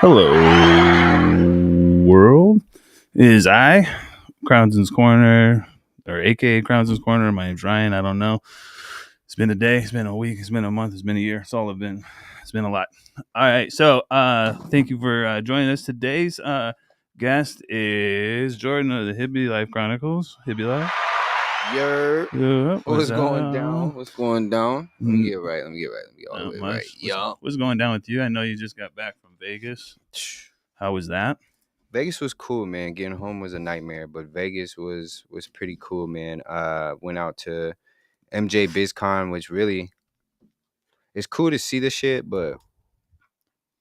Hello, world. It is I, Crownson's Corner, or AKA Crownson's Corner. My name's Ryan. I don't know. It's been a day. It's been a week. It's been a month. It's been a year. It's all been. It's been a lot. All right. So, thank you for joining us. Today's guest is Jordyn of the Hippy Life Chronicles. Hippy Life. What's going down? What's going down? Let me get right. Let me get all the way right. What's going down with you? I know you just got back from Vegas. How was that? Vegas was cool, man. Getting home was a nightmare, but Vegas was pretty cool, man. Went out to MJ Biz Con, which really it's cool to see the shit, but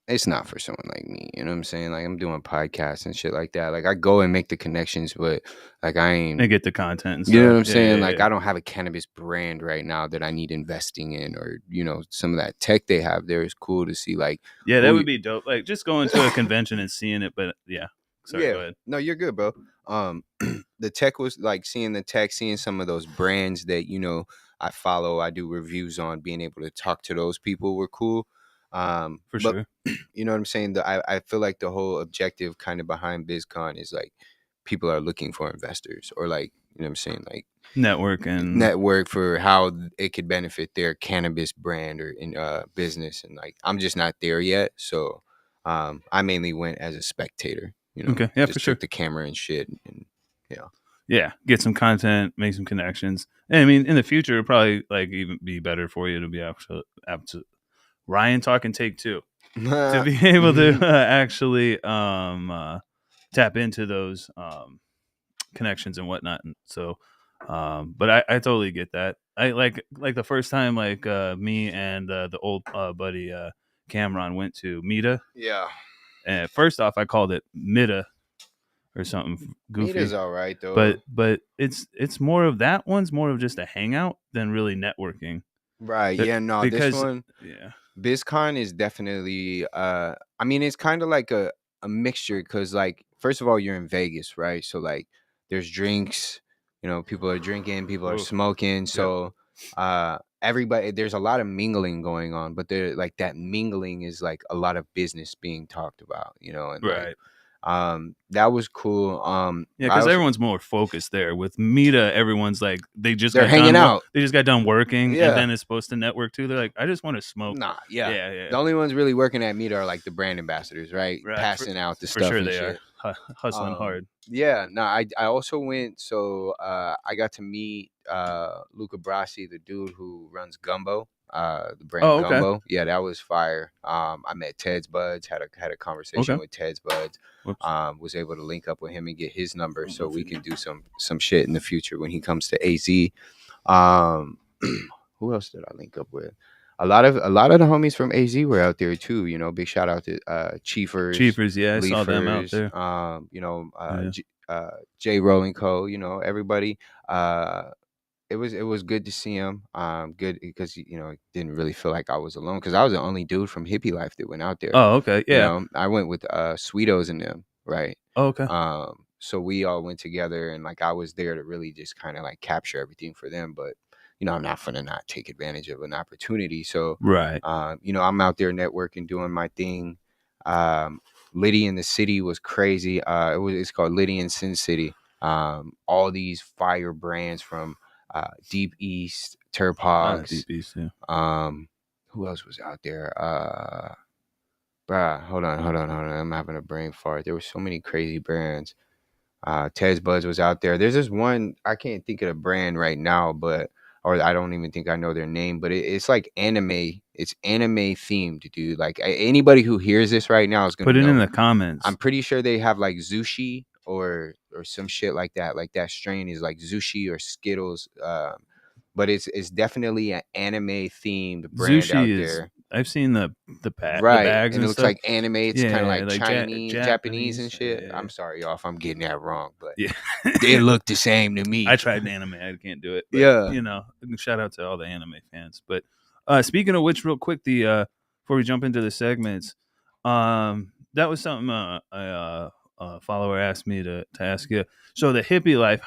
it's not for someone like me. You know what I'm saying? Like, I'm doing podcasts and shit like that. Like, I go and make the connections, but like I ain't. They get the content and stuff. You know what I'm saying? Like, I don't have a cannabis brand right now that I need investing in, or some of that tech they have there is cool to see. Like, that would be dope. Like, just going to a convention and seeing it. But yeah, sorry, go ahead. No, you're good, bro. The tech was like seeing the tech, seeing some of those brands that I follow, I do reviews on. Being able to talk to those people were cool. For sure. You know what I'm saying? I feel like the whole objective kind of behind BizCon is like people are looking for investors, or like, you know what I'm saying, like network for how it could benefit their cannabis brand or in business. And like, I'm just not there yet, so I mainly went as a spectator. Okay, yeah, just for sure. Took the camera and shit, and get some content, make some connections. And I mean, in the future, it'll probably like even be better for you to be able to Ryan talking take two to be able to actually tap into those connections and whatnot. And so, but I totally get that. I like the first time like me and the old buddy Cameron went to Mita. Yeah. And first off, I called it Mita or something goofy. Mita's all right though. But it's more of that one's more of just a hangout than really networking. Right. Yeah. No. Because, this one. Yeah. BizCon is definitely. I mean, it's kind of like a mixture because, like, first of all, you're in Vegas, right? So like, there's drinks. People are drinking, people are smoking. So, everybody, there's a lot of mingling going on, but there, like, that mingling is like a lot of business being talked about. And right. Like, that was cool. Because everyone's more focused there. With Mita, everyone's like they're hanging out. They just got done working, and then it's supposed to network too. They're like, I just want to smoke. Nah, yeah. The only ones really working at Mita are like the brand ambassadors, right? Passing out the stuff. For sure, they shit. Are hustling hard. Yeah. No, I also went. So I got to meet Luca Brasi, the dude who runs Gumbo. The brand Gumbo. Yeah, that was fire. I met Ted's Buds, had a conversation with Ted's Buds. Was able to link up with him and get his number so we can do some shit in the future when he comes to AZ. Who else did I link up with? A lot of the homies from AZ were out there too. Big shout out to Chiefers, yeah, I saw them out there. J Rolling Co. Everybody. It was good to see him. Good because it didn't really feel like I was alone because I was the only dude from Hippy Life that went out there. Oh, okay, yeah. I went with Sweetos and them, right? Oh, okay. So we all went together, and like I was there to really just kind of like capture everything for them. But I'm not gonna not take advantage of an opportunity. So right. I'm out there networking, doing my thing. Liddy in the City was crazy. It's called Liddy in Sin City. All these fire brands from Deep East, Terpox. Deep East, yeah. Who else was out there? Hold on. I'm having a brain fart. There were so many crazy brands. Ted's Buds was out there. There's this one, I can't think of the brand right now, or I don't even think I know their name, but it's like anime. It's anime themed, dude. Like anybody who hears this right now is gonna put it in the comments. I'm pretty sure they have like Zushi or some shit like that. Like that strain is like Zushi or Skittles. But it's definitely an anime themed brand Zushi out there. I've seen the bags and it looks stuff. like anime. It's kind of like Chinese, Japanese and shit. Yeah. I'm sorry, y'all, if I'm getting that wrong, but they look the same to me. I tried anime. I can't do it. But, shout out to all the anime fans. But speaking of which, real quick, before we jump into the segments, that was something a follower asked me to ask you. So the Hippy Life,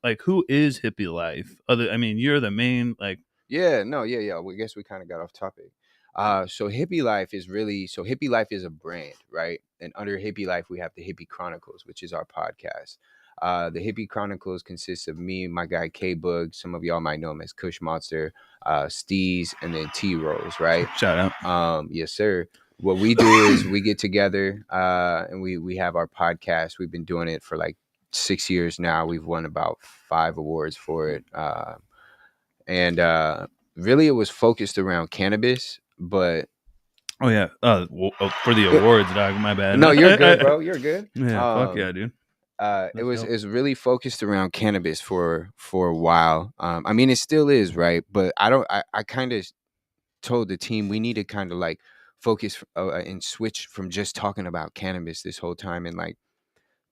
like, who is Hippy Life? You're the main, like. Yeah. We guess we kind of got off topic. So Hippy Life is really Hippy Life is a brand, right? And under Hippy Life, we have the Hippy Chronicles, which is our podcast. The Hippy Chronicles consists of me, my guy K Boog. Some of y'all might know him as Kush Monster, Steez, and then T Rose, right? Shout out. Yes, sir. What we do is we get together and we have our podcast. We've been doing it for like 6 years now. We've won about 5 awards for it. And really it was focused around cannabis, but Oh yeah. For the awards, dog. My bad. no, you're good, bro. You're good. Yeah. Fuck yeah, dude. It's really focused around cannabis for a while. I mean, it still is, right? But I kind of told the team we need to kind of like focus and switch from just talking about cannabis this whole time and like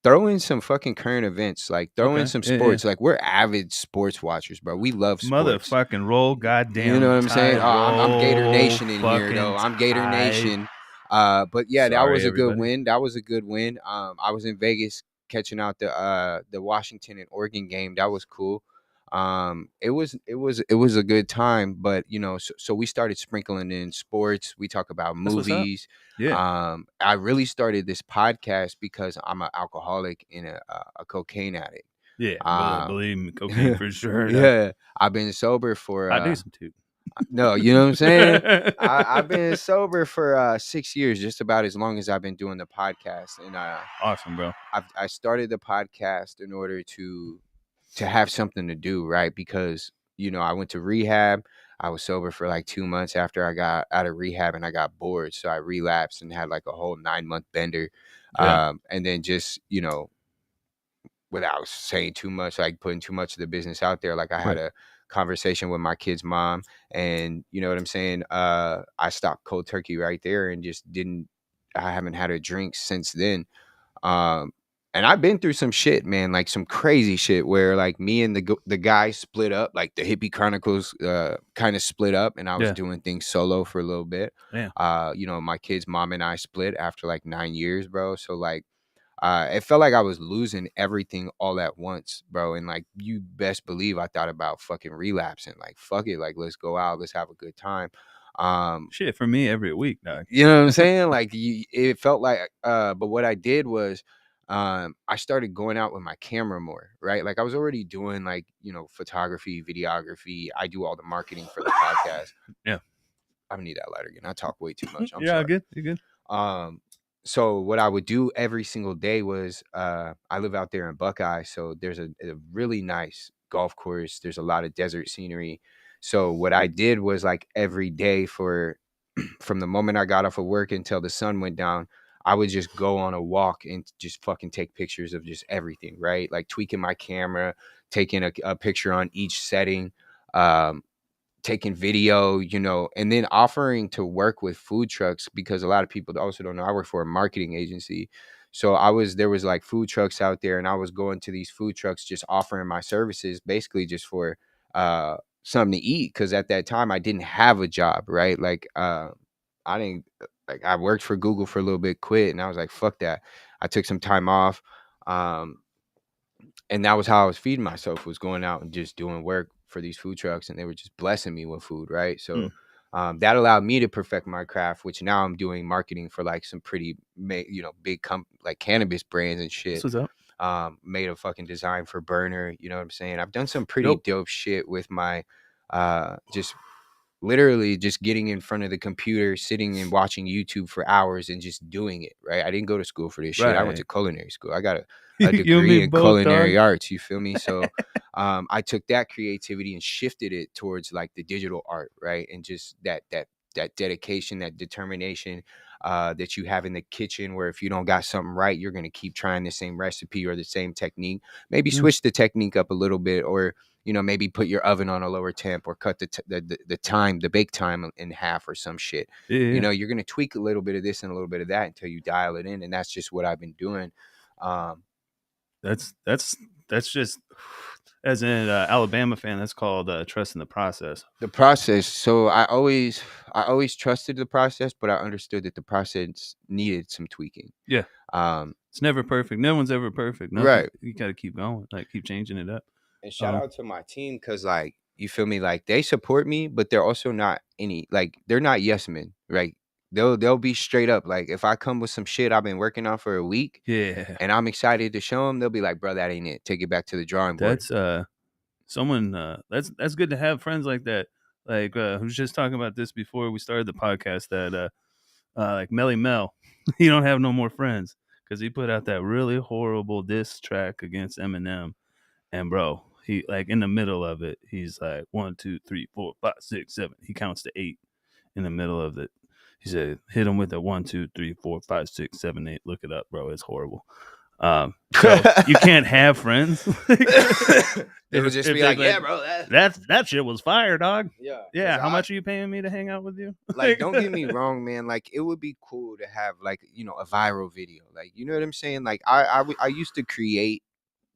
throw in some fucking current events, like throw in some sports. Like we're avid sports watchers, bro. We love sports. Motherfucking roll, goddamn. You know what I'm saying? I'm Gator Nation in here, fucking though. I'm Gator Tide. Nation. But yeah, that Sorry, was a everybody. good win. That was a good win. I was in Vegas catching out the Washington and Oregon game. That was cool. It was a good time, but you know, so we started sprinkling in sports. We talk about That's what's up. movies. Yeah. I really started this podcast because I'm an alcoholic and a cocaine addict. Yeah, believe me, cocaine for sure. Yeah, I've been sober for. I do some too. No, you know what I'm saying? I've been sober for 6 years, just about as long as I've been doing the podcast. And awesome, bro. I started the podcast in order to have something to do, right? Because you know I went to rehab. I was sober for like 2 months after I got out of rehab, and I got bored, so I relapsed and had like a whole 9-month bender. Yeah. And then just without saying too much, like putting too much of the business out there, like I had a conversation with my kid's mom, and you know what I'm saying, I stopped cold turkey right there and just I haven't had a drink since then. And I've been through some shit, man, like some crazy shit where like me and the guy split up, like the Hippy Chronicles kind of split up, and I was doing things solo for a little bit. You know, my kid's mom and I split after like 9 years, bro. So like it felt like I was losing everything all at once, bro. And like, you best believe I thought about fucking relapsing. Like, fuck it. Like, let's go out. Let's have a good time. Shit, for me every week, dog. You know what I'm saying? Like, it felt like, but what I did was, I started going out with my camera more, right? Like, I was already doing like, you know, photography, videography. I do all the marketing for the podcast. Yeah. I need that lighter again. I talk way too much. I'm sorry. sorry. Good. You're good. So what I would do every single day was I live out there in Buckeye, so there's a really nice golf course. There's a lot of desert scenery. So what I did was like every day for from the moment I got off of work until the sun went down, I would just go on a walk and just fucking take pictures of just everything, right? Like tweaking my camera, taking a picture on each setting. Taking video, you know, and then offering to work with food trucks, because a lot of people also don't know I work for a marketing agency. So there was like food trucks out there, and I was going to these food trucks just offering my services basically just for something to eat, because at that time I didn't have a job, right? Like I worked for Google for a little bit, quit, and I was like, fuck that. I took some time off. And that was how I was feeding myself, was going out and just doing work for these food trucks, and they were just blessing me with food, right? So that allowed me to perfect my craft, which now I'm doing marketing for like some pretty big like cannabis brands and shit. What's up? Made a fucking design for Burner, you know what I'm saying? I've done some pretty dope shit with my just literally just getting in front of the computer, sitting and watching YouTube for hours and just doing it, right? I didn't go to school for this shit. I went to culinary school. I got a degree in culinary arts, you feel me? So I took that creativity and shifted it towards like the digital art, right? And just that dedication, that determination that you have in the kitchen, where if you don't got something right, you're going to keep trying the same recipe or the same technique. Maybe switch the technique up a little bit, or you know, maybe put your oven on a lower temp, or cut the bake time in half or some shit. You know, you're going to tweak a little bit of this and a little bit of that until you dial it in. And that's just what I've been doing. That's just, as an Alabama fan, that's called trusting the process. The process. So I always trusted the process, but I understood that the process needed some tweaking. Yeah. It's never perfect. No one's ever perfect. Right. You got to keep going, like keep changing it up. And shout out to my team, because like, you feel me? Like they support me, but they're also not they're not yes men. Right? They'll be straight up. Like if I come with some shit I've been working on for a week, Yeah. and I'm excited to show them, they'll be like, bro, that ain't it. Take it back to the drawing board. That's someone that's good to have friends like that. Like who's just talking about this before we started the podcast that like Melly Mel, he don't have no more friends because he put out that really horrible diss track against Eminem. And bro, he like in the middle of it, he's like 1, 2, 3, 4, 5, 6, 7. He counts to 8 in the middle of it. He said, "Hit him with a 1, 2, 3, 4, 5, 6, 7, 8." Look it up, bro. It's horrible. So you can't have friends. They would just be like, yeah, bro, that shit was fire, dog. Yeah. How much are you paying me to hang out with you? Like, don't get me wrong, man. Like, it would be cool to have like, a viral video. Like, you know what I'm saying? Like, I used to create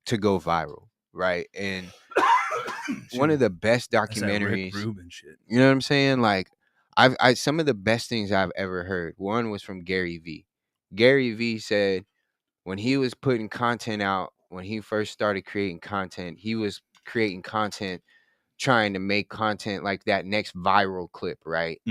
to go viral, right? And one of the best documentaries. Rick Rubin shit. You know what I'm saying? Like, I some of the best things I've ever heard. One was from Gary V. Gary V said when he was putting content out, when he first started creating content, he was creating content, trying to make content like that next viral clip, right?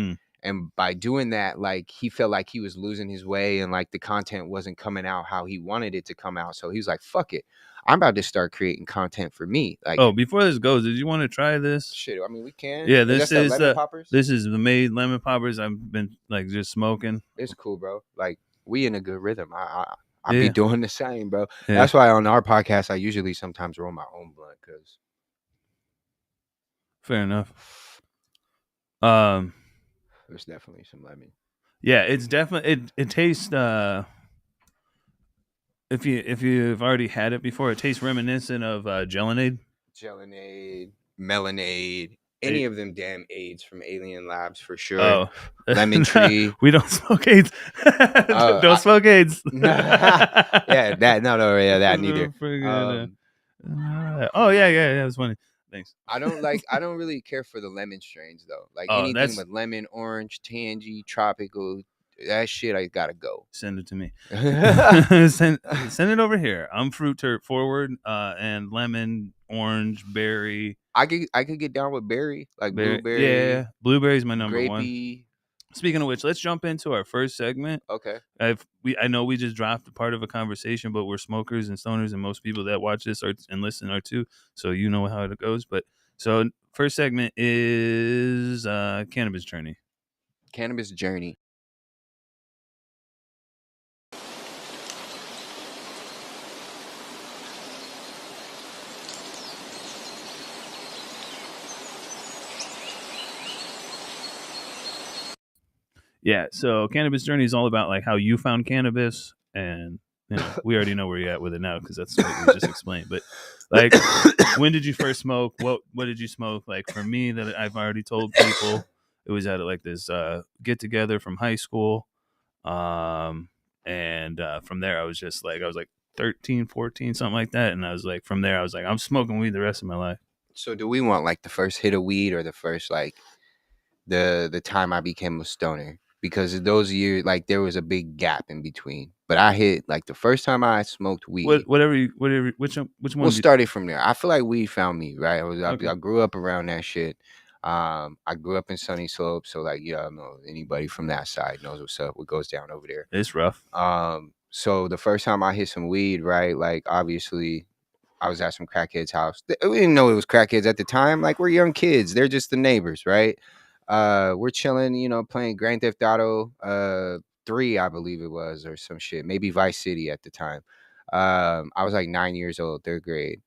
And by doing that, like he felt like he was losing his way and like the content wasn't coming out how he wanted it to come out. So he was like, fuck it. I'm about to start creating content for me. Like, oh, before this goes, did you want to try this? Shit, I mean, we can. Yeah, this is lemon poppers. This is the made lemon poppers. I've been like just smoking. It's cool, bro. Like we in a good rhythm. I be doing the same, bro. Yeah. That's why on our podcast, I usually sometimes roll my own blunt because. Fair enough. There's definitely some lemon. Yeah, it's definitely it tastes. If you've already had it before, it tastes reminiscent of Gelinade. Melanade, any of them damn aids from Alien Labs for sure. Oh, Lemon Tree. We don't smoke aids. Don't smoke aids. Yeah, that that neither. Oh yeah, that's funny. Thanks. I don't really care for the lemon strains though. Like anything with lemon, orange, tangy, tropical, that shit I gotta go. Send it to me. send it over here. I'm fruit turp forward, and lemon, orange, berry. I could get down with berry, like blueberry. Yeah, blueberry's my number grapey. one. Speaking of which, let's jump into our first segment. Okay. I know we just dropped a part of a conversation, but we're smokers and stoners, and most people that watch this and listen are too. So you know how it goes. But so first segment is cannabis journey. Cannabis journey. Yeah, so cannabis journey is all about like how you found cannabis, and we already know where you're at with it now because that's what we just explained. But like, when did you first smoke? What did you smoke? Like for me, that I've already told people, it was at like this get together from high school, and from there I was like 13, 14, something like that, and I was like from there I was like I'm smoking weed the rest of my life. So do we want like the first hit of weed or the first like the time I became a stoner? Because those years, like there was a big gap in between. But I hit like the first time I smoked weed. Which one? We'll start it from there. I feel like weed found me, right? Okay. I grew up around that shit. I grew up in Sunny Slope, so like I know anybody from that side knows what's up. What goes down over there? It's rough. So the first time I hit some weed, right? Like obviously, I was at some crackhead's house. We didn't know it was crackheads at the time. Like we're young kids. They're just the neighbors, right? We're chilling, playing Grand Theft Auto 3, I believe it was, or some shit. Maybe Vice City at the time. I was like 9 years old, 3rd grade.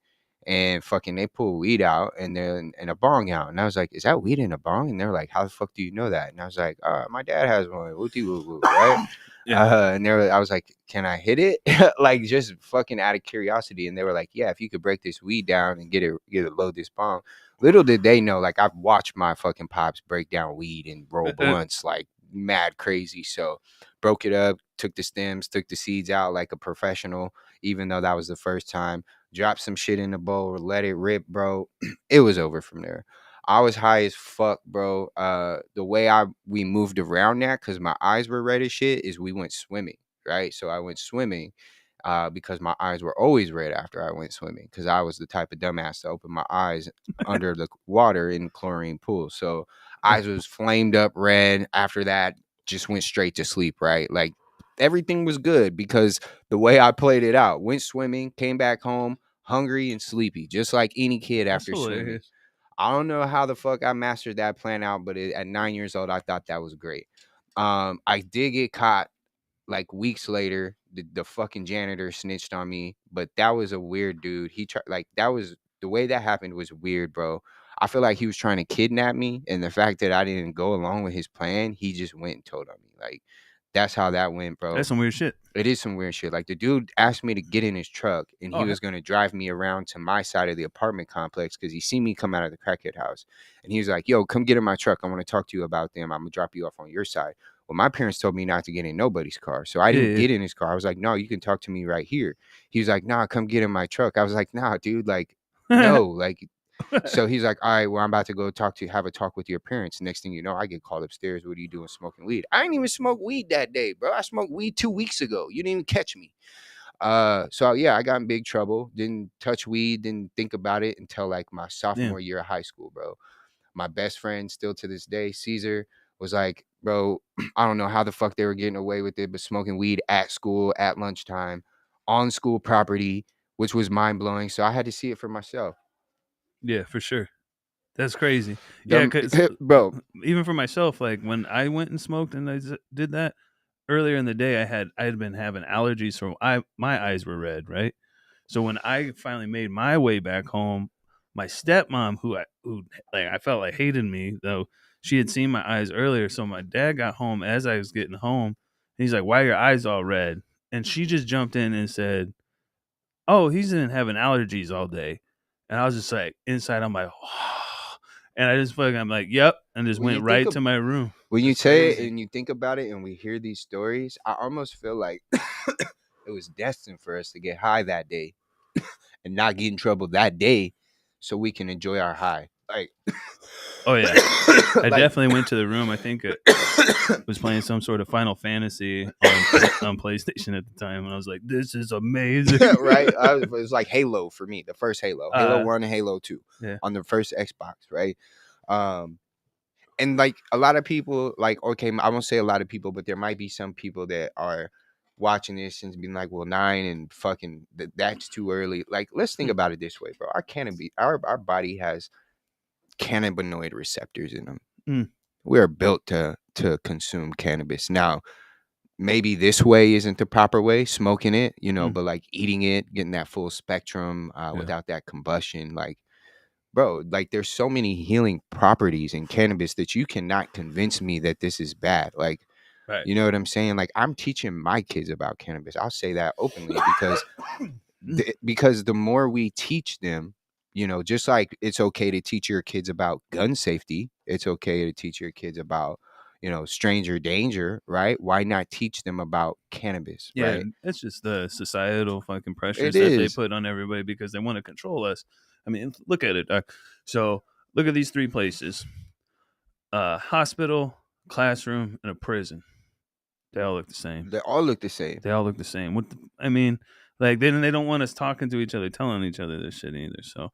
And fucking they pull weed out and a bong out. And I was like, is that weed in a bong? And they're like, how the fuck do you know that? And I was like, my dad has one. Woo woo woo, right? Yeah. And I was like, can I hit it? Like just fucking out of curiosity. And they were like, yeah, if you could break this weed down and get it load this bong. Little did they know, like I've watched my fucking pops break down weed and roll blunts like mad crazy. So broke it up, took the stems, took the seeds out like a professional, even though that was the first time. Dropped some shit in the bowl, let it rip, bro. It was over from there. I was high as fuck, bro. The way we moved around that, because my eyes were red as shit, is we went swimming, right? So I went swimming. because my eyes were always red after I went swimming, because I was the type of dumbass to open my eyes under the water in chlorine pools. So eyes was flamed up red. After that, just went straight to sleep, right? Like everything was good because the way I played it out, went swimming, came back home hungry and sleepy, just like any kid That's after swimming. hilarious. I don't know how the fuck I mastered that plan out, but at 9 years old, I thought that was great. I did get caught like weeks later. The fucking janitor snitched on me, but that was a weird dude. He tried, like, that was the way that happened was weird, bro. I feel like he was trying to kidnap me, and the fact that I didn't go along with his plan, he just went and told on me. Like, that's how that went, bro. That's some weird shit. It is some weird shit. Like, the dude asked me to get in his truck, and he was going to drive me around to my side of the apartment complex because he seen me come out of the crackhead house. And he was like, yo, come get in my truck. I want to talk to you about them. I'm going to drop you off on your side. Well, my parents told me not to get in nobody's car. So I didn't get in his car. I was like, no, you can talk to me right here. He was like, nah, come get in my truck. I was like, nah, dude, like, no, like. So he's like, all right, well, I'm about to go have a talk with your parents. Next thing you know, I get called upstairs. What are you doing smoking weed? I didn't even smoke weed that day, bro. I smoked weed 2 weeks ago. You didn't even catch me. So yeah, I got in big trouble. Didn't touch weed, didn't think about it until like my sophomore year of high school, bro. My best friend still to this day, Caesar, was like, bro, I don't know how the fuck they were getting away with it, but smoking weed at school at lunchtime on school property, which was mind blowing. So I had to see it for myself. Yeah, for sure. That's crazy. Yeah, because bro, even for myself, like when I went and smoked and I did that earlier in the day, I had been having allergies, so my eyes were red, right? So when I finally made my way back home, my stepmom, who like I felt like hated me, though she had seen my eyes earlier. So my dad got home as I was getting home. He's like, "Why are your eyes all red?" And she just jumped in and said, "Oh, he's been having allergies all day." And I was just like, inside, I'm like, oh. And I just I'm like, yep, and just went right to my room. When you say it and you think about it and we hear these stories, I almost feel like it was destined for us to get high that day and not get in trouble that day so we can enjoy our high. Like, oh yeah, I definitely went to the room. I think it was playing some sort of Final Fantasy on PlayStation at the time, and I was like, "This is amazing!" Right? It was like Halo for me, the first Halo, Halo 1 and Halo 2 on the first Xbox, right? And like a lot of people, like, okay, I won't say a lot of people, but there might be some people that are watching this and being like, well, 9 and fucking that's too early. Like, let's think about it this way, bro. Our body has cannabinoid receptors in them. We are built to consume cannabis. Now, maybe this way isn't the proper way, smoking it, but like eating it, getting that full spectrum without that combustion, like, bro, like there's so many healing properties in cannabis that you cannot convince me that this is bad. Like, right. You know what I'm saying? Like, I'm teaching my kids about cannabis. I'll say that openly because the more we teach them, just like it's okay to teach your kids about gun safety, it's okay to teach your kids about, stranger danger, right? Why not teach them about cannabis? Yeah, right? it's just the societal fucking pressures It that they is. put on everybody because they want to control us. I mean, look at it. So look at these 3 places: hospital, classroom, and a prison. They all look the same. They all look the same. They all look the same. I mean, like they don't want us talking to each other, telling each other this shit either. So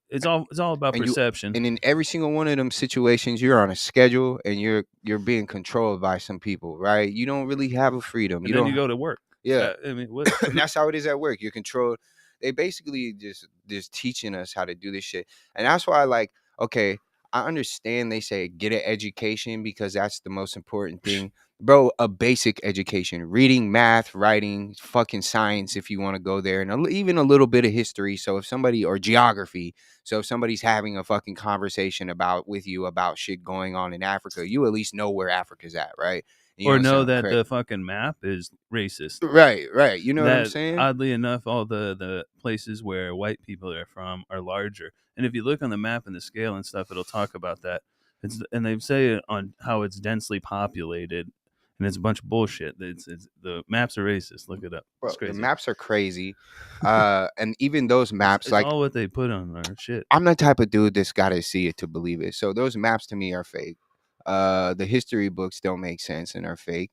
it's all about perception. And in every single one of them situations, you're on a schedule and you're being controlled by some people, right? You don't really have a freedom. And then you go to work. Yeah, I mean, and that's how it is at work. You're controlled. They basically just teaching us how to do this shit, and that's why, like, okay, I understand they say get an education because that's the most important thing. Bro, a basic education, reading, math, writing, fucking science if you want to go there, and even a little bit of history. So if somebody, or geography, so if somebody's having a fucking conversation with you about shit going on in Africa, you at least know where Africa's at, right? Or know that the fucking map is racist. Right. You know what I'm saying? Oddly enough, all the places where white people are from are larger. And if you look on the map and the scale and stuff, it'll talk about that. And they say it on how it's densely populated. And it's a bunch of bullshit. It's the maps are racist. Look it up. Bro, the maps are crazy. And even those maps, it's like all what they put on our shit. I'm the type of dude that's got to see it to believe it. So those maps to me are fake. The history books don't make sense and are fake.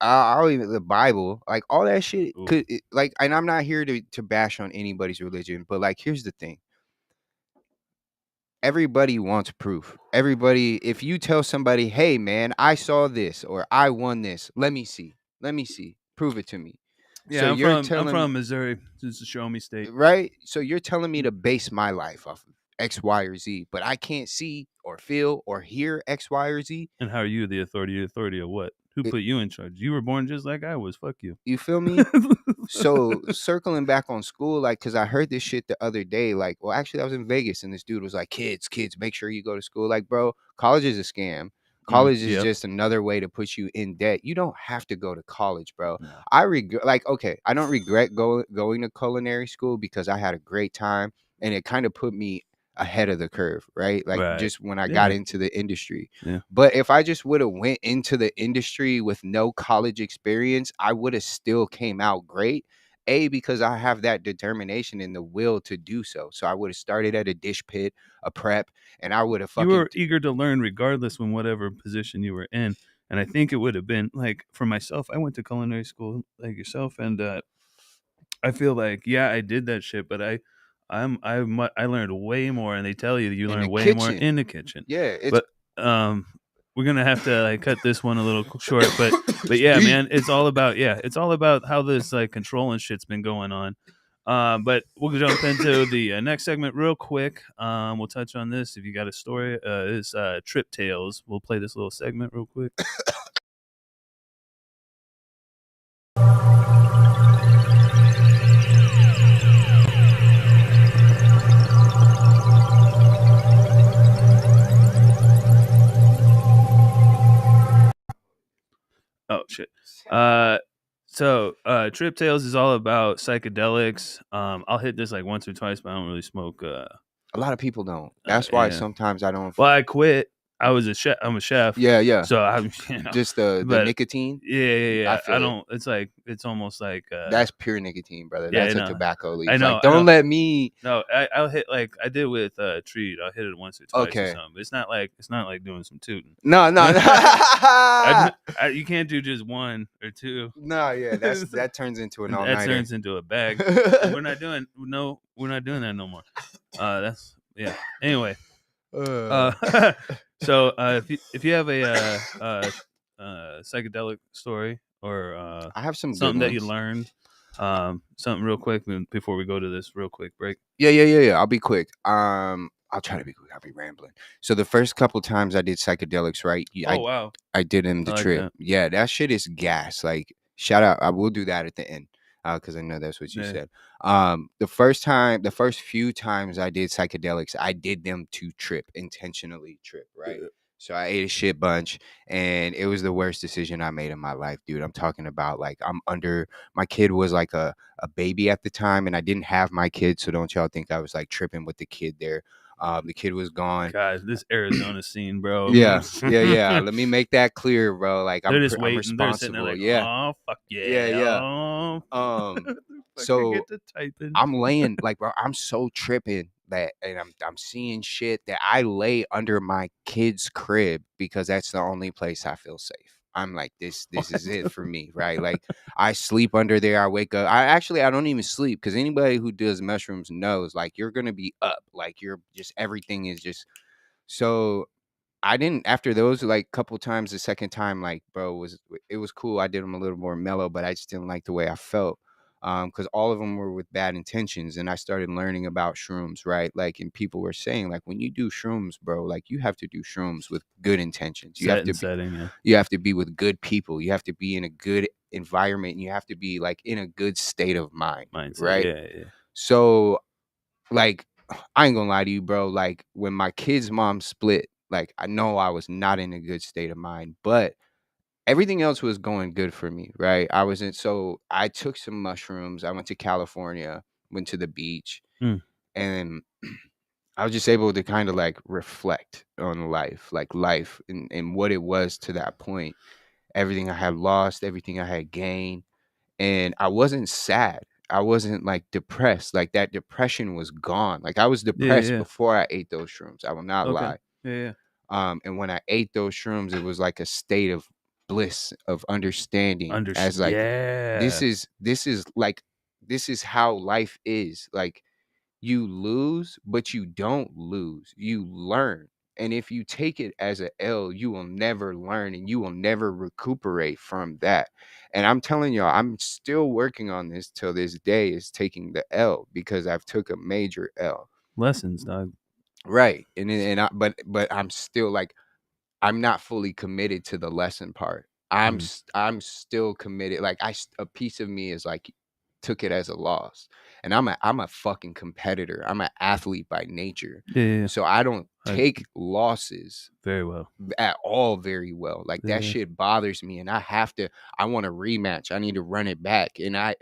I'll even the Bible, like all that shit Ooh. could like, and I'm not here to bash on anybody's religion, but like here's the thing. Everybody wants proof. Everybody, if you tell somebody, hey man, I saw this or I won this, let me see. Let me see. Prove it to me. So Yeah, you're I'm telling from Missouri. It's a show me state. right? So you're telling me to base my life off of X, Y, or Z, but I can't see or feel or hear X, Y, or Z. And how are you the authority? Authority of what? Who It- put you in charge? You were born just like I was. Fuck you. You feel me? So circling back on school, like, cause I heard this shit the other day. Like, well, actually, I was in Vegas, and this dude was like, "Kids, make sure you go to school." Like, bro, college is a scam. College is Yep. just another way to put you in debt. You don't have to go to college, bro. No. I regret, like, okay, I don't regret going to culinary school because I had a great time, and it kind of put me ahead of the curve, right? Like, Right. just when I Yeah. got into the industry. Yeah. But if I just would have went into the industry with no college experience, I would have still came out great. Because I have that determination and the will to do so. So I would have started at a dish pit, a prep, and I would have You fucking were eager to learn regardless when whatever position you were in. And I think it would have been like for myself, I went to culinary school like yourself, and I feel like I did that shit, but I learned way more, and they tell you that you in learn the way more kitchen. in the kitchen. Yeah, it's But we're gonna have to like cut this one a little short. But yeah, man, it's all about how this like control and shit's been going on. But we'll jump into the next segment real quick. We'll touch on this if you got a story. It's Trip Tales. We'll play this little segment real quick. Oh shit. So Trip Tales is all about psychedelics. I'll hit this like once or twice, but I don't really smoke. a lot of people don't. That's why Yeah. sometimes I don't. Well, I quit. I was a chef. I'm a chef. Yeah. So I'm Just the but nicotine. yeah. feel I it. don't. It's like it's almost like That's pure nicotine, brother. yeah, That's I a know. tobacco leaf. I know. Like, don't let me. No, I'll hit like I did with Treat. I'll hit it once or twice or Okay. something. But it's not like doing some tooting. No. You can't do just one or two. No, yeah, that turns into an all That nighter. turns into a bag. And we're not doing that no more. That's yeah. Anyway, so if you have a psychedelic story or I have some something good that you ones. learned, something real quick before we go to this real quick break. Yeah. I'll be quick. I'll try to be quick. I'll be rambling. So the first couple times I did psychedelics, right? Wow. I did in the I like trip. that. Yeah, that shit is gas. Like, shout out. I will do that at the end, because I know that's what you Yeah. said. The first few times I did psychedelics, I did them to intentionally trip, right? Yeah. So I ate a shit bunch, and it was the worst decision I made in my life, dude. I'm talking about like my kid was like a baby at the time, and I didn't have my kid, so don't y'all think I was like tripping with the kid there. The kid was gone. Guys, this Arizona scene, bro. Yeah. Let me make that clear, bro. Like They're just I'm waiting. They're sitting there responsible. like, Yeah. oh fuck Yeah. Oh. So get to typing. I'm laying like, bro, I'm so tripping that, and I'm seeing shit that I lay under my kid's crib because that's the only place I feel safe. I'm like, this is it for me, right? Like, I sleep under there. I wake up. I don't even sleep, because anybody who does mushrooms knows, like, you're gonna be up, like, you're just everything is just so. I didn't after those like couple times. The second time, like, bro, it was cool. I did them a little more mellow, but I just didn't like the way I felt. Because all of them were with bad intentions, and I started learning about shrooms, right? Like, and people were saying, like, when you do shrooms, bro, like, you have to do shrooms with good intentions. You have to Setting, yeah. you have to be with good people. You have to be in a good environment, and you have to be like in a good state of mind, Mindset, right? yeah. So, like, I ain't gonna lie to you, bro. Like, when my kid's mom split, like, I know I was not in a good state of mind, but everything else was going good for me, right? So I took some mushrooms. I went to California, went to the beach, and I was just able to kind of like reflect on life and what it was to that point. Everything I had lost, everything I had gained, and I wasn't sad. I wasn't like depressed. Like, that depression was gone. Like, I was depressed before I ate those shrooms. I will not lie. Yeah. And when I ate those shrooms, it was like a state of bliss of understanding as like Yeah. this is how life is. Like, you lose, but you don't lose. You learn. And if you take it as a L, you will never learn and you will never recuperate from that. And I'm telling y'all, I'm still working on this till this day, is taking the L, because I've took a major L. Lessons, dog. Right. But I'm still like, I'm not fully committed to the lesson part. I'm still committed. Like, a piece of me is like, took it as a loss, and I'm a fucking competitor. I'm an athlete by nature, Yeah. so I don't take losses Very well at all very well. Like, that shit bothers me, and I want a rematch. I need to run it back, and I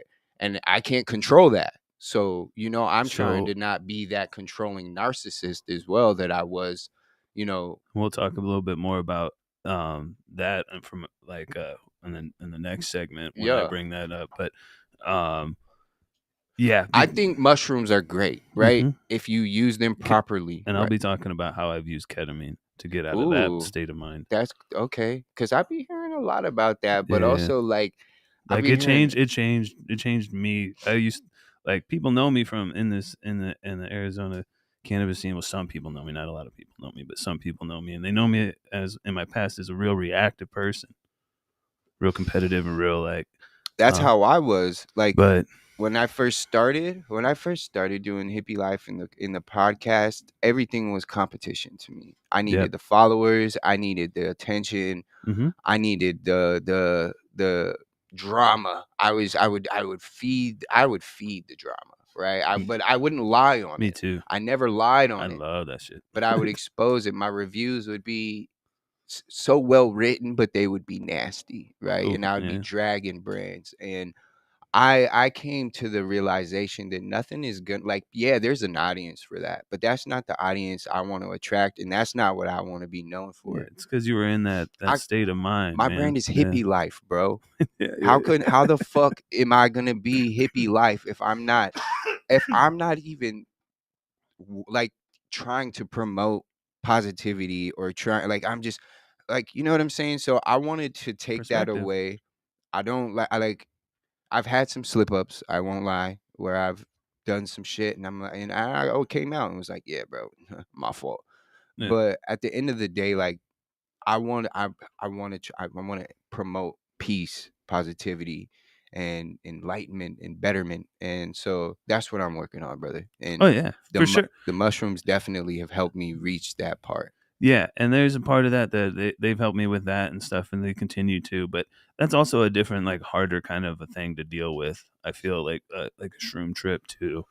can't control that. So, I'm trying to not be that controlling narcissist as well that I was. We'll talk a little bit more about that, and from like in the next segment when I bring that up. But yeah, I think mushrooms are great, right? If you use them properly. And I'll be talking about how I've used ketamine to get out of that state of mind. That's okay, because I've been hearing a lot about that, but also like it changed me. I used, like, people know me from in the Arizona cannabis scene. Well, some people know me, not a lot of people know me, but some people know me, and they know me as in my past as a real reactive person, real competitive, and real like. That's how I was. Like, but when I first started doing hippie life in the podcast, everything was competition to me. I needed the followers, I needed the attention, I needed the drama. I would feed the drama, right? But I wouldn't lie on it. Me too. I never lied on it. I love that shit. But I would expose it. My reviews would be so well written, but they would be nasty, right? And I would be dragging brands. And I came to the realization that nothing is good. Like, yeah, there's an audience for that, but that's not the audience I want to attract, and that's not what I want to be known for. Yeah, it's because you were in that state of mind. My brand is hippie life, bro. How the fuck am I gonna be hippie life if I'm not even like trying to promote positivity or trying, like, I'm just like, you know what I'm saying? So I wanted to take that away. I've had some slip ups, I won't lie, where I've done some shit and I'm like, and I came out and was like, yeah, bro, my fault. Yeah. But at the end of the day, like, I want to promote peace, positivity, and enlightenment and betterment. And so that's what I'm working on, brother. And for sure, the mushrooms definitely have helped me reach that part. Yeah, and there's a part of that they've helped me with that and stuff, and they continue to. But that's also a different, like, harder kind of a thing to deal with. I feel like a shroom trip to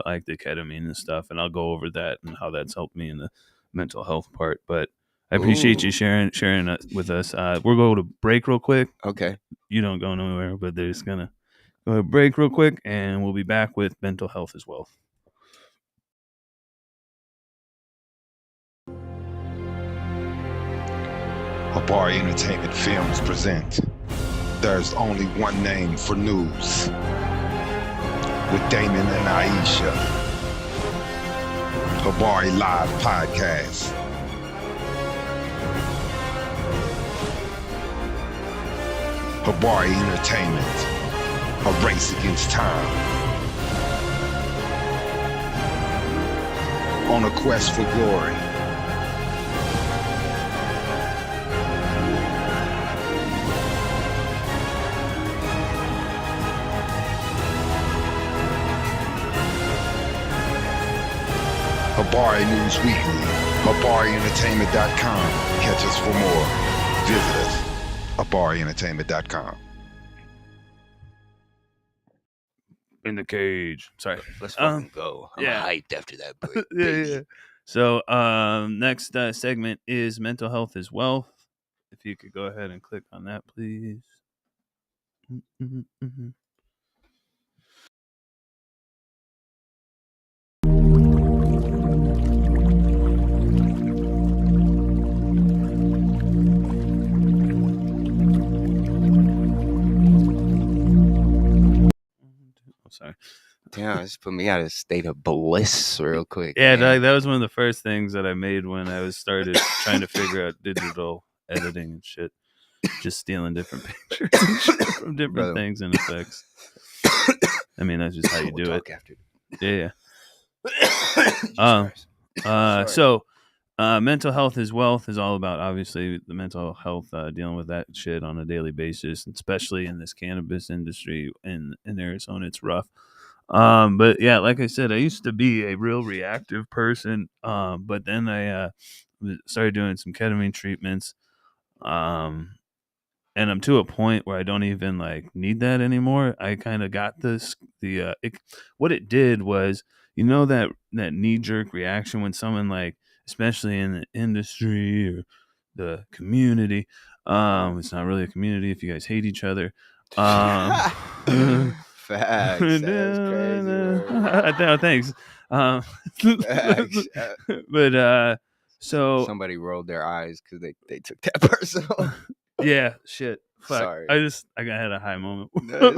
like the ketamine and stuff, and I'll go over that and how that's helped me in the mental health part. But I appreciate you sharing with us. We're going to break real quick. Okay, you don't go nowhere, but they're just gonna go to break real quick, and we'll be back with mental health as well. Hippy Entertainment Films present There's Only One Name for News with Damon and Aisha. Hippy Live Podcast. Hippy Entertainment, a race against time. On a quest for glory. Hippy News Weekly, HippyEntertainment.com. Catch us for more. Visit us, HippyEntertainment.com. In the cage. Sorry. Let's fucking go. I'm hyped after that break. Yeah. So next segment is mental health is wealth. If you could go ahead and click on that, please. Sorry. Damn, just put me out of a state of bliss real quick. Yeah, that was one of the first things that I made when I was started trying to figure out digital editing and shit. just stealing different pictures and shit from different Brother. things and effects. I mean, that's just how you We'll do it. talk after. Yeah. Jesus Christ. So mental health is wealth is all about, obviously, the mental health, dealing with that shit on a daily basis, especially in this cannabis industry in Arizona. It's rough. But yeah, like I said, I used to be a real reactive person. But then I started doing some ketamine treatments. And I'm to a point where I don't even like need that anymore. I kind of got what it did was, that knee jerk reaction when someone, like, especially in the industry or the community, it's not really a community if you guys hate each other. Facts. That's crazy. No, thanks. Facts. But so Somebody rolled their eyes because they took that personal. yeah, shit. Fuck. Sorry. I had a high moment.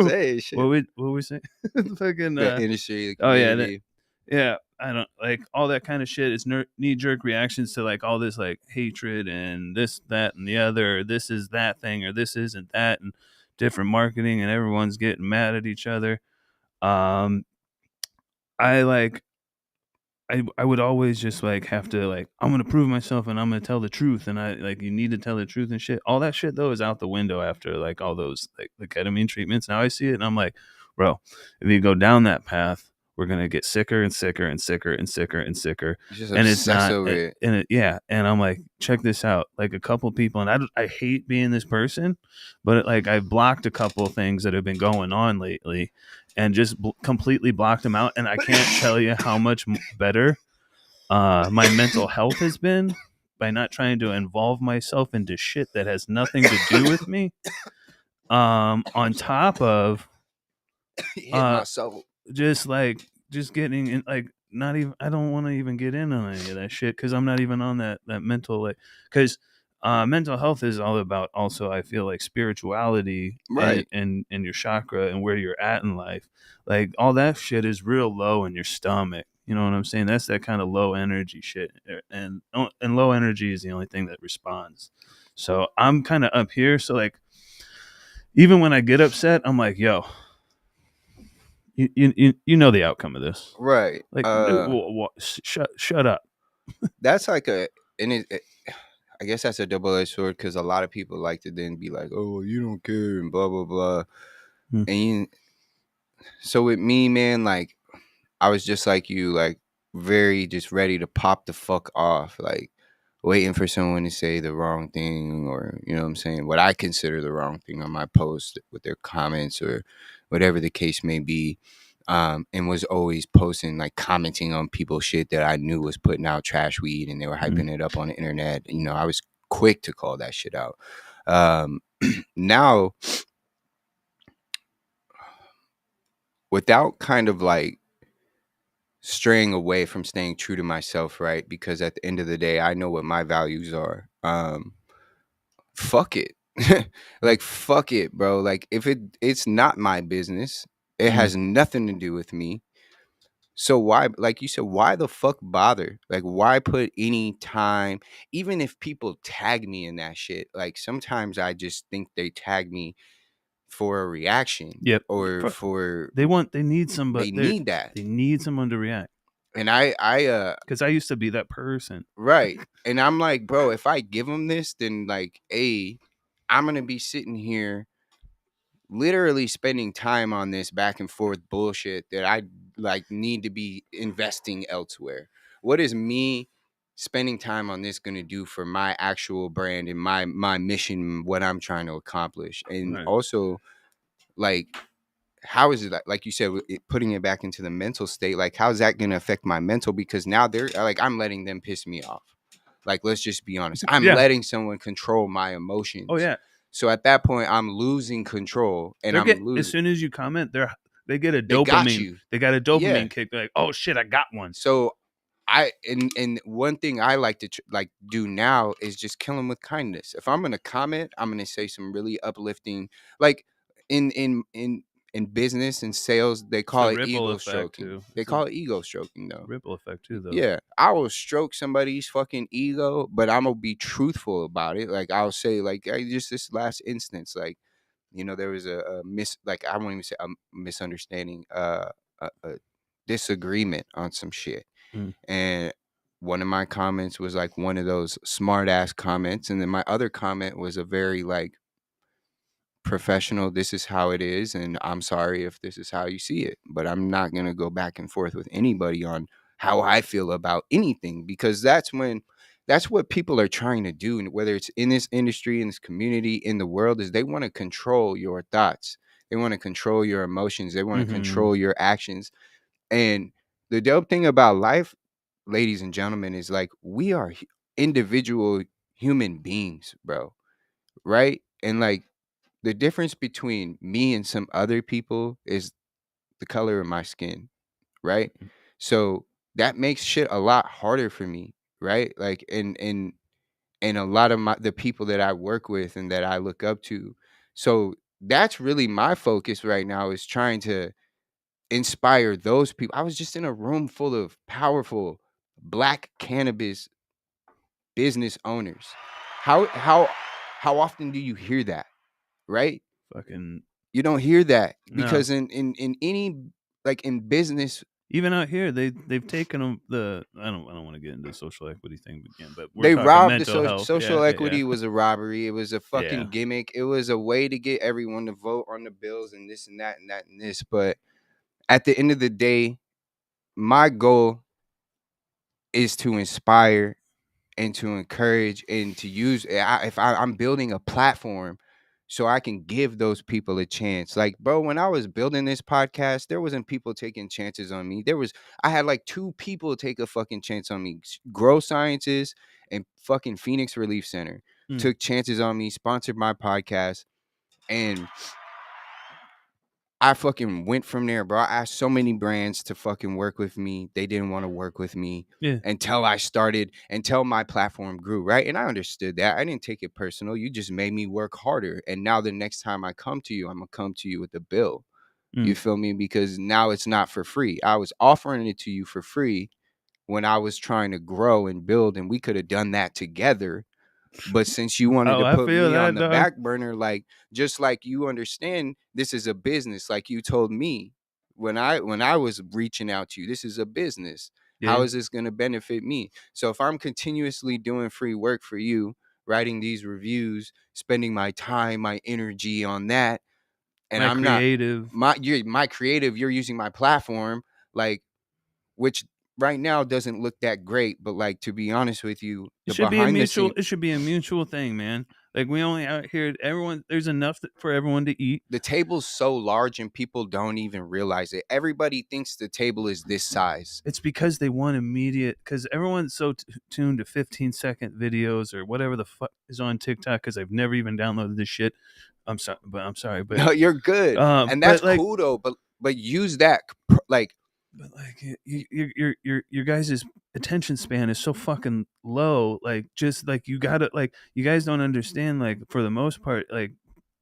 Hey, shit. What we say? Fucking The industry, the oh yeah, community. yeah. I don't like all that kind of shit. It's knee jerk reactions to like all this like hatred and this, that, and the other. Or this is that thing, or this isn't that, and different marketing, and everyone's getting mad at each other. I would always just like have to like, I'm gonna prove myself and I'm gonna tell the truth, and I like, you need to tell the truth and shit. All that shit though is out the window after like all those like the ketamine treatments. Now I see it and I'm like, bro, if you go down that path, we're gonna get sicker and sicker and sicker and sicker and sicker. Just And it's not over it. and it, yeah. And I'm like, check this out. Like a couple people, and I hate being this person, but like I've blocked a couple of things that have been going on lately, and just completely blocked them out. And I can't tell you how much better my mental health has been by not trying to involve myself into shit that has nothing to do with me. On top of myself. just getting in, like, not even, I don't want to even get in on any of that shit because I'm not even on that mental, like, because mental health is all about also, I feel like, spirituality, right, and your chakra and where you're at in life. Like all that shit is real low in your stomach. You know what I'm saying? That's that kind of low energy shit, and low energy is the only thing that responds. So I'm kind of up here. So like, even when I get upset, I'm like, yo, you know the outcome of this, right? Like, shut up. That's like I guess that's a double-edged sword because a lot of people like to then be like, "Oh, you don't care," and blah blah blah. And so with me, man, like I was just like you, like very just ready to pop the fuck off, like waiting for someone to say the wrong thing, or you know what I'm saying, what I consider the wrong thing on my post with their comments or whatever the case may be. And was always posting, like commenting on people's shit that I knew was putting out trash weed and they were hyping it up on the internet. You know, I was quick to call that shit out. Now, without kind of like straying away from staying true to myself, right? Because at the end of the day, I know what my values are. Fuck it. Like, fuck it, bro. Like, if it's not my business, it has nothing to do with me. So why, like you said, why the fuck bother? Like, why put any time, even if people tag me in that shit? Like, sometimes I just think they tag me for a reaction. Yep. Or for they need somebody. They need that. They need someone to react. And I because I used to be that person. Right. And I'm like, bro, if I give them this, then like, I'm gonna be sitting here literally spending time on this back and forth bullshit that I like need to be investing elsewhere. What is me spending time on this going to do for my actual brand and my mission, what I'm trying to accomplish? And also, like, how is it, like you said, putting it back into the mental state, like how's that going to affect my mental? Because now they're like, I'm letting them piss me off. Like, let's just be honest, I'm letting someone control my emotions. Oh yeah. So at that point, I'm losing control, and as soon as you comment, they get a dopamine. They got a dopamine kick. They're like, oh shit, I got one. So and one thing I like to like do now is just kill them with kindness. If I'm gonna comment, I'm gonna say some really uplifting, like in in business and sales, they It's call the it ripple ego effect, stroking. too. They It's call a it ego stroking, though. ripple effect too, though. Yeah, I will stroke somebody's fucking ego, but I'm gonna be truthful about it. Like I'll say, like just this last instance, like there was a like I won't even say a misunderstanding, a disagreement on some shit, Mm. and one of my comments was like one of those smart ass comments, and then my other comment was a very like professional, this is how it is, and I'm sorry if this is how you see it, but I'm not going to go back and forth with anybody on how I feel about anything, because that's what people are trying to do, and whether it's in this industry, in this community, in the world, is they want to control your thoughts, they want to control your emotions, they want to control your actions. And the dope thing about life, ladies and gentlemen, is like we are individual human beings, bro, right? And like the difference between me and some other people is the color of my skin, right? So that makes shit a lot harder for me, right? Like and a lot of the people that I work with and that I look up to. So that's really my focus right now, is trying to inspire those people. I was just in a room full of powerful Black cannabis business owners. How often do you hear that, right? Fucking You don't hear that, no. because in any, like in business, Even out here, they've taken them I don't want to get into the social equity thing again, but we're they talking robbed the mental health. social Yeah, equity was a robbery. It was a fucking Yeah. gimmick. It was a way to get everyone to vote on the bills and this and that and that and this. But at the end of the day, my goal is to inspire and to encourage and to use. I'm building a platform so I can give those people a chance. Like, bro, when I was building this podcast, there wasn't people taking chances on me. I had like 2 people take a fucking chance on me. Grow Sciences and fucking Phoenix Relief Center took chances on me, sponsored my podcast, and I fucking went from there, bro. I asked so many brands to fucking work with me. They didn't want to work with me until my platform grew, right? And I understood that. I didn't take it personal. You just made me work harder. And now the next time I come to you, I'm going to come to you with a bill. You feel me? Because now it's not for free. I was offering it to you for free when I was trying to grow and build, and we could have done that together. But since you wanted to put me on the back burner, like, just like you understand, this is a business. Like you told me when I was reaching out to you, this is a business. Yeah. How is this going to benefit me? So if I'm continuously doing free work for you, writing these reviews, spending my time, my energy on that, and I'm creative. you're my creative, you're using my platform, like, which right now doesn't look that great, but like, to be honest with you, It should be a mutual thing, man. Like, we only out here, there's enough for everyone to eat. The table's so large and people don't even realize it. Everybody thinks the table is this size. It's because they want immediate, because everyone's so tuned to 15-second videos or whatever the fuck is on TikTok, because I've never even downloaded this shit. I'm sorry, but no, you're good. And that's cool though, but use that like. But like your guys' attention span is so fucking low. Like, just like you guys don't understand. Like, for the most part, like,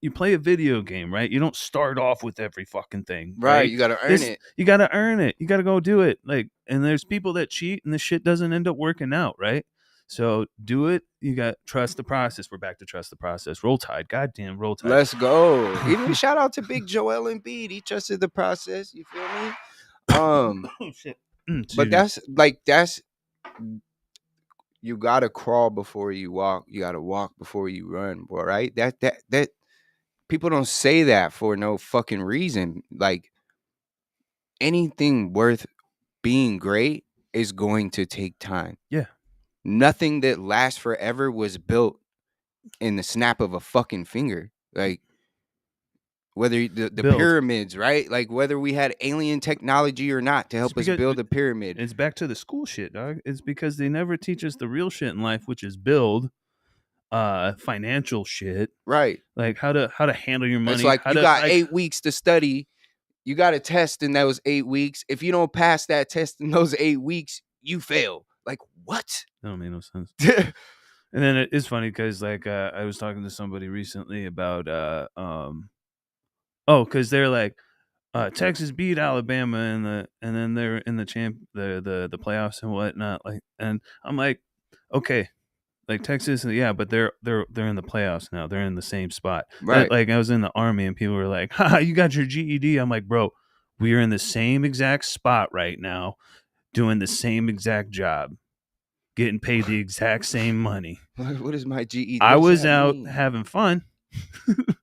you play a video game, right? You don't start off with every fucking thing, right? You gotta earn it. You gotta earn it. You gotta go do it. Like, and there's people that cheat, and the shit doesn't end up working out, right? So do it. You got trust the process. We're back to trust the process. Roll Tide. Goddamn, Roll Tide. Let's go. Even shout out to Big Joel Embiid. He trusted the process. You feel me? Shit. But you gotta crawl before you walk. You gotta walk before you run, boy. Right? That people don't say that for no fucking reason. Like, anything worth being great is going to take time. Yeah. Nothing that lasts forever was built in the snap of a fucking finger. Like, whether the pyramids, right? Like, whether we had alien technology or not to help us build a pyramid. It's back to the school shit, dog. It's because they never teach us the real shit in life, which is build, financial shit. Right. Like how to handle your money. It's like, you got 8 weeks to study. You got a test in those 8 weeks. If you don't pass that test in those 8 weeks, you fail. Like, what? That don't make no sense. And then it is funny because, like, I was talking to somebody recently about because they're like, Texas beat Alabama and then they're in the the playoffs and whatnot. Like, and I'm like, okay, like Texas, yeah, but they're in the playoffs now. They're in the same spot. Right. Like I was in the Army and people were like, "Ha, you got your GED." I'm like, bro, we are in the same exact spot right now, doing the same exact job, getting paid the exact same money. What is my GED? I was out having fun,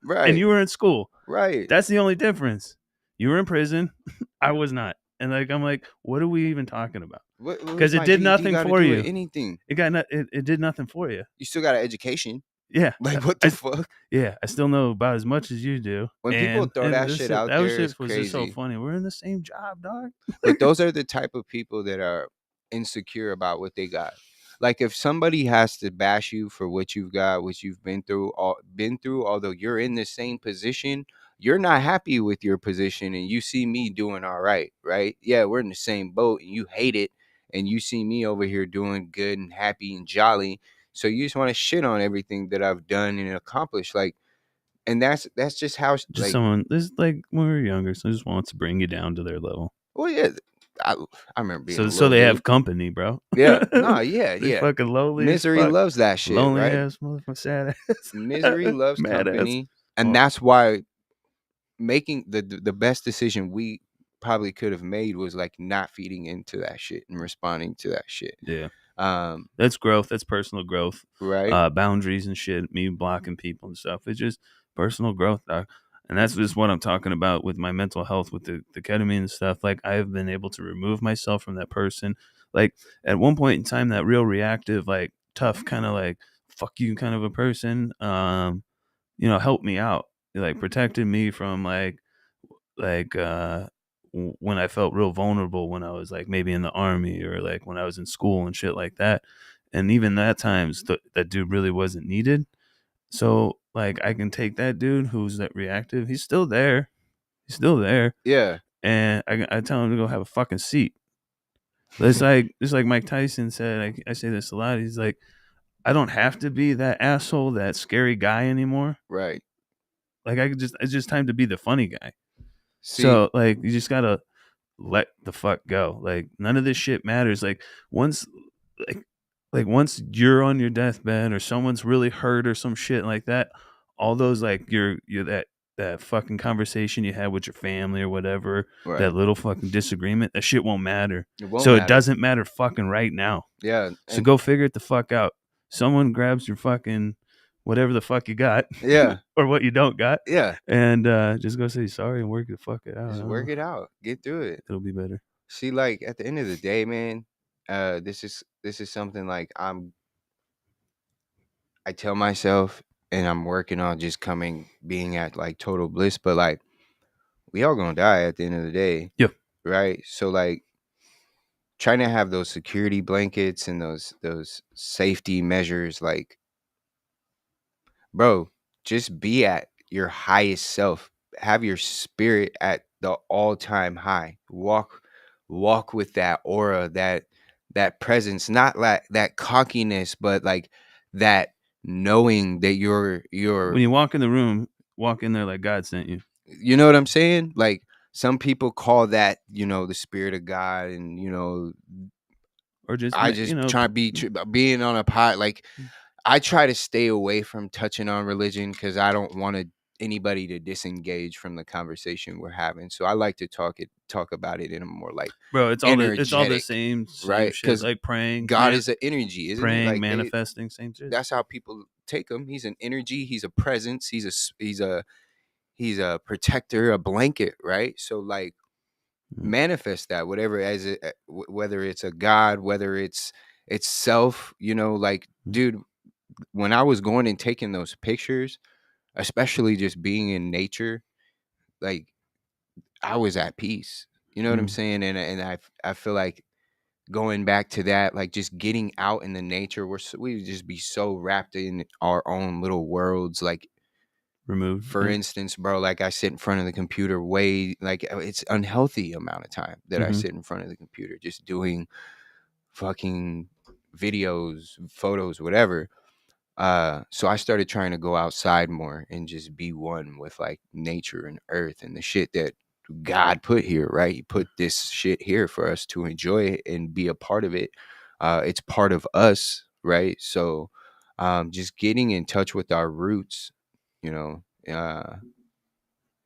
right, and you were in school. Right. That's the only difference. You were in prison. I was not. And like I'm like, what are we even talking about? Because it did nothing for you. Anything. It did nothing for you. You still got an education. Yeah. Like what the fuck? Yeah, I still know about as much as you do. When people throw that shit out there, it's was crazy. just so funny. We're in the same job, dog. But those are the type of people that are insecure about what they got. Like if somebody has to bash you for what you've got, what you've been through, although you're in the same position, you're not happy with your position, and you see me doing all right, right? Yeah, we're in the same boat, and you hate it, and you see me over here doing good and happy and jolly. So you just want to shit on everything that I've done and accomplished, like, and that's just how Just like, someone this like when we were younger, so just wants to bring you down to their level. well, yeah, I remember being so they have company, bro. Yeah, no, yeah, They yeah. fucking lonely. Misery loves that shit, lonely right? ass motherfucker, sad ass. Misery loves Mad company, ass. and that's why making the best decision we probably could have made was like not feeding into that shit and responding to that shit. Yeah. That's growth. That's personal growth. Right. Boundaries and shit. Me blocking people and stuff. It's just personal growth, dog. And that's just what I'm talking about with my mental health, with the ketamine and stuff. Like I have been able to remove myself from that person. Like at one point in time, that real reactive, like tough, kind of like fuck you kind of a person, helped me out. It, like protected me from like when I felt real vulnerable when I was like maybe in the army or like when I was in school and shit like that. And even that times that dude really wasn't needed. So like I can take that dude who's that reactive. He's still there. Yeah. And I tell him to go have a fucking seat. It's like Mike Tyson said. I say this a lot. He's like, I don't have to be that asshole, that scary guy anymore. Right. Like it's just time to be the funny guy. See, so like you just gotta let the fuck go. Like none of this shit matters. Like once once you're on your deathbed or someone's really hurt or some shit like that, all those like you're that fucking conversation you had with your family or whatever, right. that little fucking disagreement, that shit won't matter. It doesn't matter fucking right now. Yeah. So go figure it the fuck out. Someone grabs your fucking whatever the fuck you got. Yeah. Or what you don't got. Yeah. And just go say sorry and work the fuck it out. Just work it out. Get through it. It'll be better. See, like at the end of the day, man, this is something like I tell myself, and I'm working on just being at like total bliss, but like we all gonna die at the end of the day. Yep. Right. So like trying to have those security blankets and those safety measures, like, bro, just be at your highest self. Have your spirit at the all-time high. Walk with that aura, that presence, not like that cockiness, but like that knowing that you're when you walk in the room, walk in there like God sent you. You know what I'm saying? Like some people call that, the spirit of God, and or just I just try to be being on a pot. Like I try to stay away from touching on religion because I don't want anybody to disengage from the conversation we're having. So I like to talk about it in a more like, bro, it's all the same right? Because like praying, God is an energy, isn't praying, it? Like manifesting, same shit. That's how people take him. He's an energy. He's a presence. He's a protector, a blanket, right? So like manifest that, whatever, whether it's a God, whether it's self, like, dude, when I was going and taking those pictures, especially just being in nature, like I was at peace. You know what I'm saying? And I feel like going back to that, like just getting out in the nature, we would just be so wrapped in our own little worlds, like removed. For instance, bro, like I sit in front of the computer it's unhealthy amount of time that I sit in front of the computer just doing fucking videos, photos, whatever. So I started trying to go outside more and just be one with like nature and earth and the shit that God put here, right? He put this shit here for us to enjoy it and be a part of it. It's part of us, right? So just getting in touch with our roots, you know,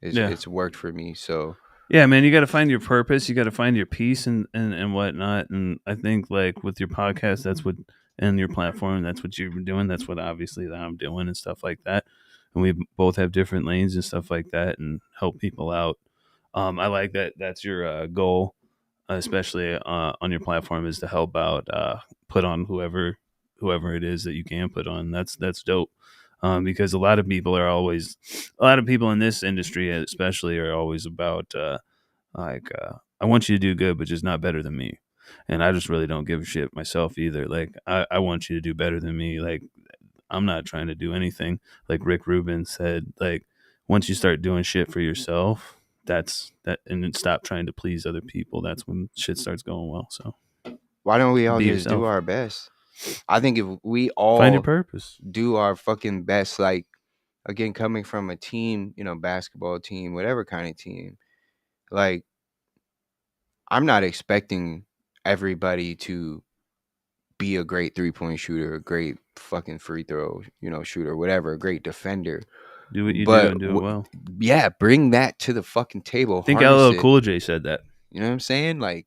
it's worked for me. So yeah, man, you got to find your purpose. You got to find your peace and whatnot. And I think like with your podcast, that's what, and your platform, that's what you're doing. That's what obviously that I'm doing and stuff like that. And we both have different lanes and stuff like that, and help people out. I like that. That's your goal, especially on your platform, is to help out, put on whoever it is that you can put on. That's dope. Because a lot of people in this industry especially are always about I want you to do good, but just not better than me. And I just really don't give a shit myself either. Like I want you to do better than me. Like I'm not trying to do anything. Like Rick Rubin said, like once you start doing shit for yourself, that's that, and then stop trying to please other people. That's when shit starts going well. So why don't we all be just do yourself. our best? I think if we Find your all purpose. do our fucking best, like again, coming from a team, you know, basketball team, whatever kind of team, like I'm not expecting everybody to be a great 3-point shooter, a great fucking free throw, you know, shooter, whatever, a great defender. Do what you do But and do it well. yeah, bring that to the fucking table. I think harness LL it. Cool J said that. You know what I'm saying? Like,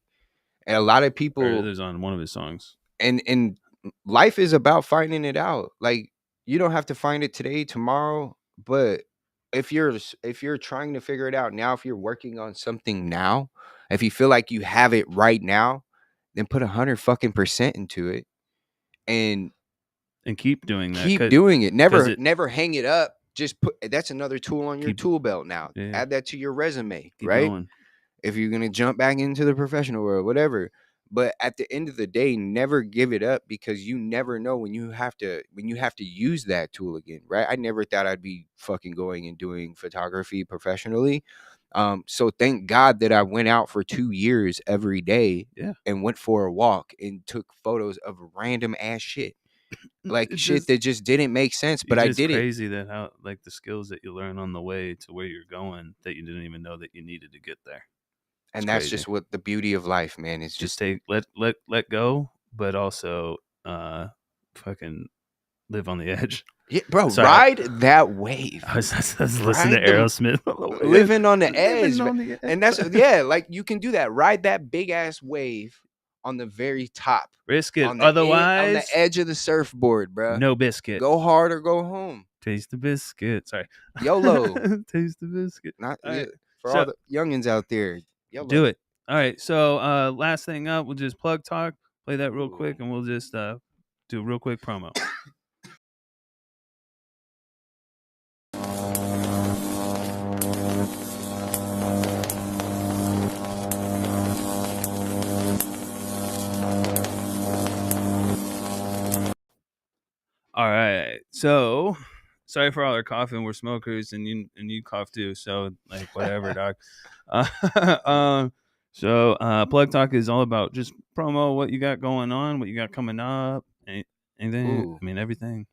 and a lot of Or people, there's on one of his songs. and life is about finding it out. Like, you don't have to find it today, tomorrow, but if you're trying to figure it out now, if you're working on something now, if you feel like you have it right now, then put 100% into it and keep doing that. keep doing it. Never it- never hang it up. Just put that's another tool on your tool belt now. Yeah. Add that to your resume, Keep right? going. If you're gonna jump back into the professional world, whatever. But at the end of the day, never give it up, because you never know when you have to use that tool again, right? I never thought I'd be fucking going and doing photography professionally. So thank God that I went out for 2 years every day and went for a walk and took photos of random ass shit. Like shit that just didn't make sense, but I did it. It's crazy that how like the skills that you learn on the way to where you're going that you didn't even know that you needed to get there. And that's just what the beauty of life, man. It's just take let go, but also fucking live on the edge. Yeah, bro, ride that wave. I was listening to Aerosmith. Living on the edge. And that's like you can do that. Ride that big ass wave on the very top. Risk it. Otherwise, on the edge of the surfboard, bro. No biscuit. Go hard or go home. Taste the biscuit. Sorry. YOLO. Taste the biscuit. Not for all the youngins out there. YOLO. Do it. All right. So last thing up, we'll just plug talk. Play that real quick, and we'll just do a real quick promo. All right. So sorry for all our coughing. We're smokers, and you cough too. So like whatever, dog. So Plug Talk is all about just promo what you got going on, what you got coming up, anything. Ooh. I mean everything.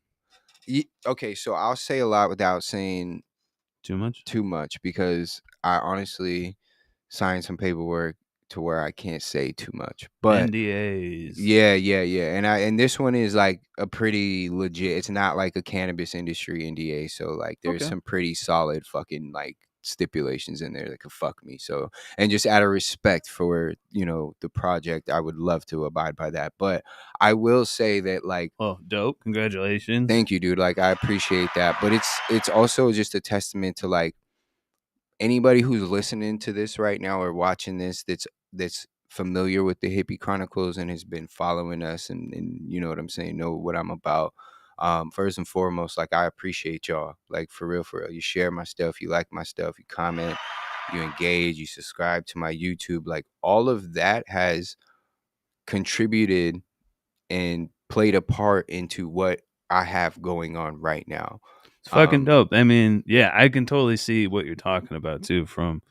Okay, so I'll say a lot without saying too much because I honestly signed some paperwork to where I can't say too much, but NDAs. Yeah. And this one is like a pretty legit. It's not like a cannabis industry NDA, so like there's some pretty solid fucking like stipulations in there that could fuck me. So, and just out of respect for the project, I would love to abide by that. But I will say that like, oh, dope! Congratulations. Thank you, dude. Like I appreciate that, but it's also just a testament to like anybody who's listening to this right now or watching this that's familiar with the Hippy Chronicles and has been following us and you know what I'm saying, know what I'm about. First and foremost, like I appreciate y'all. Like for real. You share my stuff, you like my stuff, you comment, you engage, you subscribe to my YouTube. Like all of that has contributed and played a part into what I have going on right now. It's fucking dope. I mean, yeah, I can totally see what you're talking about too, from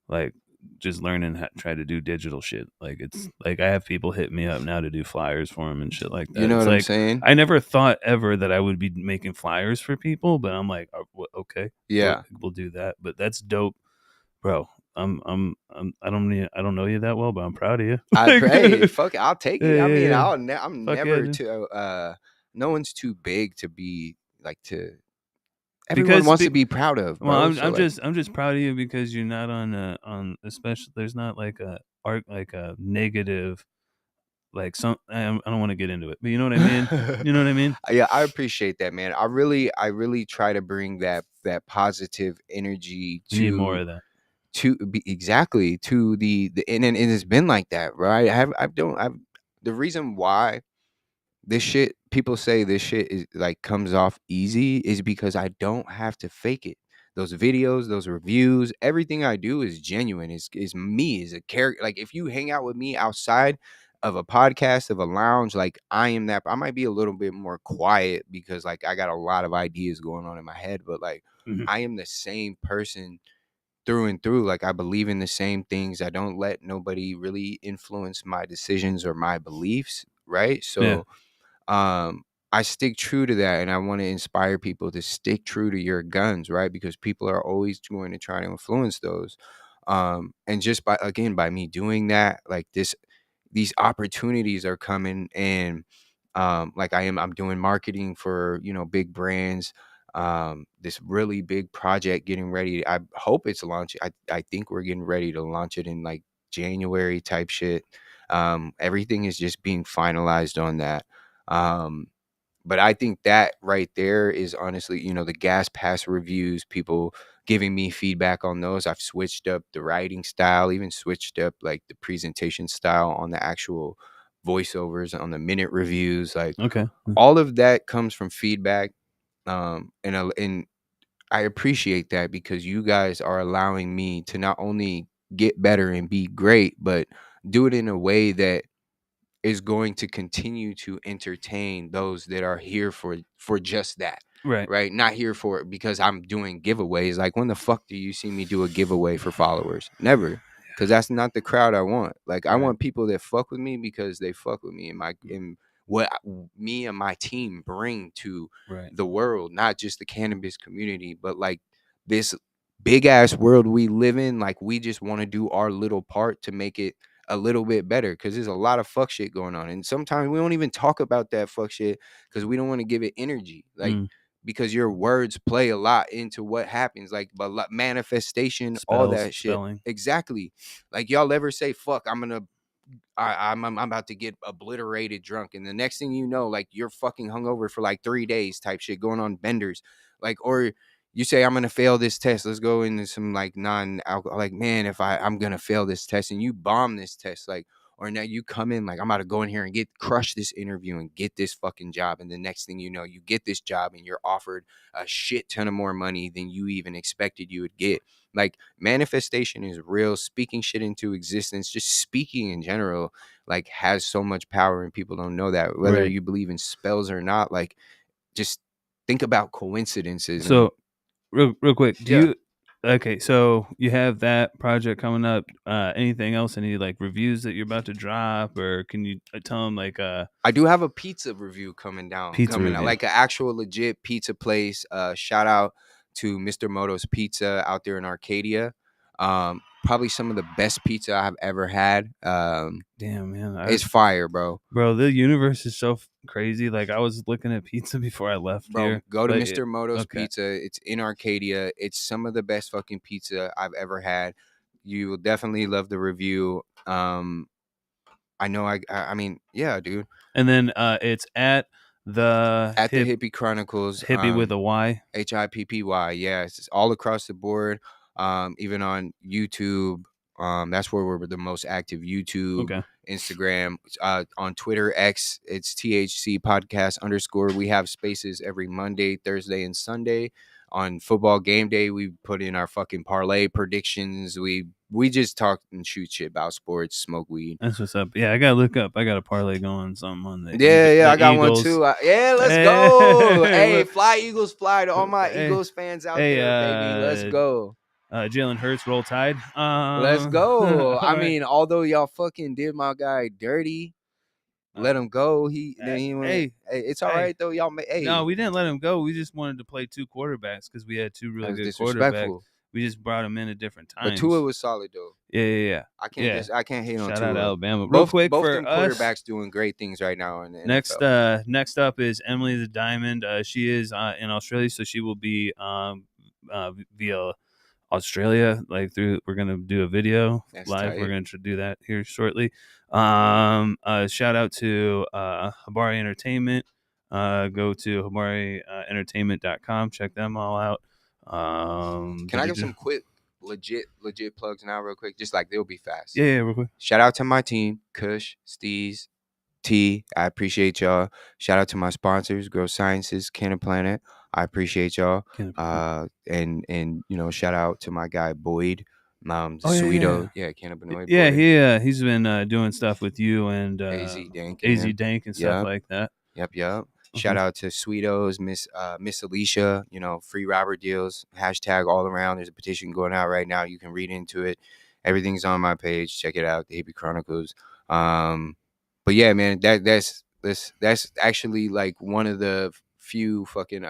like just learning how to try to do digital shit. Like it's like I have people hit me up now to do flyers for them and shit like that. You know it's what like, I'm saying? I never thought ever that I would be making flyers for people, but I'm like, okay, yeah, we'll do that. But that's dope, bro. I don't know you that well, but I'm proud of you. Hey, fuck it, I'll take it. Yeah, I mean, yeah. I'm Fuck never yeah, dude. too. No one's too big to be like to. Everyone Because wants to be proud of, well, bro. So like, I'm just proud of you because you're not on especially there's not like a art like a negative like some I don't want to get into it, but you know what I mean. You know what I mean? yeah, I appreciate that, man. I really try to bring that positive energy We need more of that. to be exactly to the and it's been like that, right? I've the reason why this shit people say this shit is like comes off easy is because I don't have to fake it. Those videos, those reviews, everything I do is genuine. Is me, is a character. Like if you hang out with me outside of a podcast, of a lounge, like I am that. I might be a little bit more quiet because like I got a lot of ideas going on in my head, but like Mhm. I am the same person through and through. Like I believe in the same things. I don't let nobody really influence my decisions or my beliefs, right? Yeah. So I stick true to that, and I want to inspire people to stick true to your guns, right? Because people are always going to try to influence those. And just by me doing that, like these opportunities are coming, and like I'm doing marketing for big brands. This really big project getting ready. I hope it's launching. I think we're getting ready to launch it in like January type shit. Everything is just being finalized on that. Um, but I think that right there is honestly, the gas pass reviews, people giving me feedback on those. I've switched up the writing style, even switched up like the presentation style on the actual voiceovers on the minute reviews. Like Okay. all of that comes from feedback. And I appreciate that because you guys are allowing me to not only get better and be great, but do it in a way that is going to continue to entertain those that are here for just that, Right. right? Not here for it because I'm doing giveaways. Like when the fuck do you see me do a giveaway for followers? Never. Because that's not the crowd I want. Like I Right. want people that fuck with me because they fuck with me and what me and my team bring to Right. the world, not just the cannabis community, but like this big ass world we live in. Like we just want to do our little part to make it a little bit better because there's a lot of fuck shit going on, and sometimes we don't even talk about that fuck shit because we don't want to give it energy, like because your words play a lot into what happens, like but manifestation, all Spells, that shit. spelling. Exactly. Like y'all ever say fuck, I'm about to get obliterated drunk, and the next thing you know, like you're fucking hungover for like 3 days type shit, going on benders, like, or you say I'm gonna fail this test. Let's go into some like non-alcohol. Like, man, if I'm gonna fail this test, and you bomb this test, like, or now you come in like I'm about to go in here and crush this interview and get this fucking job, and the next thing you know, you get this job and you're offered a shit ton of more money than you even expected you would get. Like manifestation is real. Speaking shit into existence, just speaking in general, like has so much power, and people don't know that. Whether Right. you believe in spells or not, like just think about coincidences. And So real quick, do yeah, you okay, so you have that project coming up. Anything else? Any like reviews that you're about to drop, or can you tell them like I do have a pizza review coming pizza out, review? like an actual legit pizza place. Shout out to Mr. Moto's Pizza out there in Arcadia. Probably some of the best pizza I've ever had. Damn, man, It's fire, bro. bro, the universe is so crazy. Like I was looking at pizza before I left Bro, here. go to Like, Mr. Moto's okay. Pizza. It's in Arcadia. It's some of the best fucking pizza I've ever had. You will definitely love the review. I know. I mean, yeah, dude. And then it's at the At the Hippy Chronicles, Hippy with a Y. Hippy. Yeah, it's all across the board. Even on YouTube. That's where we're the most active. YouTube, Okay. Instagram, on Twitter, X. It's THC Podcast _. We have spaces every Monday, Thursday, and Sunday. On football game day, we put in our fucking parlay predictions. We just talk and shoot shit about sports, smoke weed. That's what's up. Yeah, I gotta look up. I got a parlay going something on the Yeah, I got Eagles. one too. Yeah, let's go. Hey, fly Eagles, fly to all my Eagles fans out there, baby. Let's go. Jalen Hurts, roll tide. Let's go. I All right. mean, although y'all fucking did my guy dirty, let him go. Then he went. Hey, it's all right though. Y'all no, we didn't let him go. We just wanted to play two quarterbacks because we had two really That was good quarterbacks. disrespectful. We just brought them in at different times. But Tua was solid though. Yeah. I can't hate on Tua. Shout out Alabama. Real quick both for them us, quarterbacks doing great things right now in the NFL. Next up is Emily the Diamond. She is in Australia, so she will be via Australia. We're gonna do a video live. Tight. We're gonna do that here shortly. Shout out to Habari Entertainment. Go to habarientertainment.com. Check them all out. Can I give some quick, legit plugs now, real quick? Just like they'll be fast. Yeah, real quick. Shout out to my team, Kush, Steez, T. I appreciate y'all. Shout out to my sponsors, Grow Sciences, Canna Planet. I appreciate y'all. And you know, shout out to my guy Boyd. Sweeto, cannabinoid. Yeah, he's been doing stuff with you and AZ Dank and stuff like that. Yep. Shout out to Sweetos, Miss Alicia, you know, free Robert deals, hashtag all around. There's a petition going out right now. You can read into it. Everything's on my page. Check it out, the Hippy Chronicles. But yeah, man, that's actually like one of the few fucking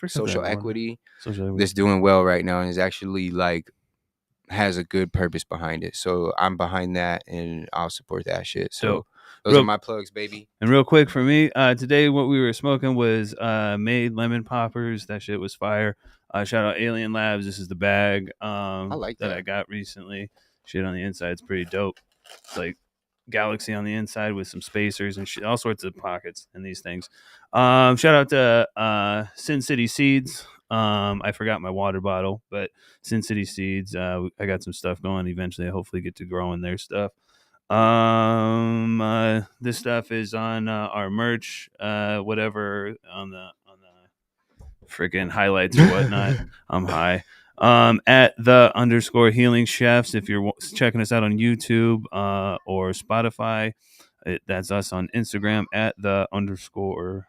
social equity that's doing well right now, and is actually like has a good purpose behind it. So I'm behind that, and I'll support that shit. So those are my plugs, baby. And real quick for me, today what we were smoking was made lemon poppers. That shit was fire. Shout out Alien Labs. This is the bag I like that I got recently. Shit on the inside, it's pretty dope. It's like Galaxy on the inside with some spacers and shit, all sorts of pockets in these things. Shout out to Sin City Seeds. I forgot my water bottle, but Sin City Seeds, I got some stuff going. Eventually, I hopefully get to growing their stuff. This stuff is on our merch, whatever on the freaking highlights or whatnot. I'm high. At _healing chefs. If you're checking us out on YouTube or Spotify, that's us on Instagram at _healing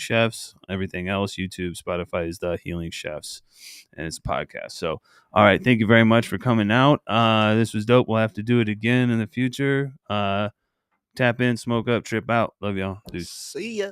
chefs. Everything else, YouTube, Spotify, is the Healing Chefs, and it's a podcast. So, all right, thank you very much for coming out. This was dope. We'll have to do it again in the future. Tap in, smoke up, trip out. Love y'all. Dude. See ya.